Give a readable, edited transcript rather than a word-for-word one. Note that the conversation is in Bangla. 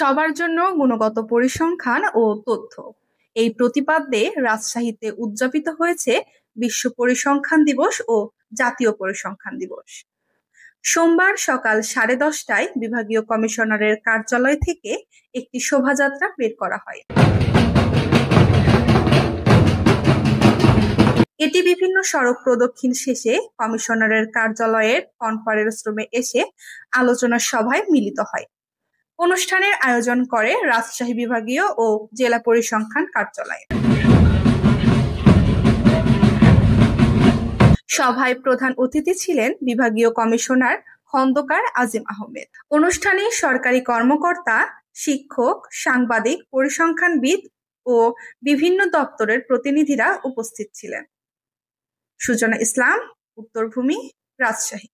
সবার জন্য গুণগত পরিসংখ্যান ও তথ্য, এই প্রতিপাদ্যে রাজশাহীতে উদযাপিত হয়েছে বিশ্ব পরিসংখ্যান দিবস ও জাতীয় পরিসংখ্যান দিবস। সোমবার সকাল 10:30টায় বিভাগীয় কমিশনারের কার্যালয় থেকে একটি শোভাযাত্রা বের করা হয়। এটি বিভিন্ন সড়ক প্রদক্ষিণ শেষে কমিশনারের কার্যালয়ের কনফারেন্স রুমে এসে আলোচনা সভায় মিলিত হয়। অনুষ্ঠানের আয়োজন করে রাজশাহী বিভাগীয় ও জেলা পরিসংখ্যান কার্যালয়। সভায় প্রধান অতিথি ছিলেন বিভাগীয় কমিশনার খন্দকার আজিম আহমেদ। অনুষ্ঠানে সরকারি কর্মকর্তা, শিক্ষক, সাংবাদিক, পরিসংখ্যানবিদ ও বিভিন্ন দপ্তরের প্রতিনিধিরা উপস্থিত ছিলেন। সূচনা ইসলাম, উত্তরভূমি, রাজশাহী।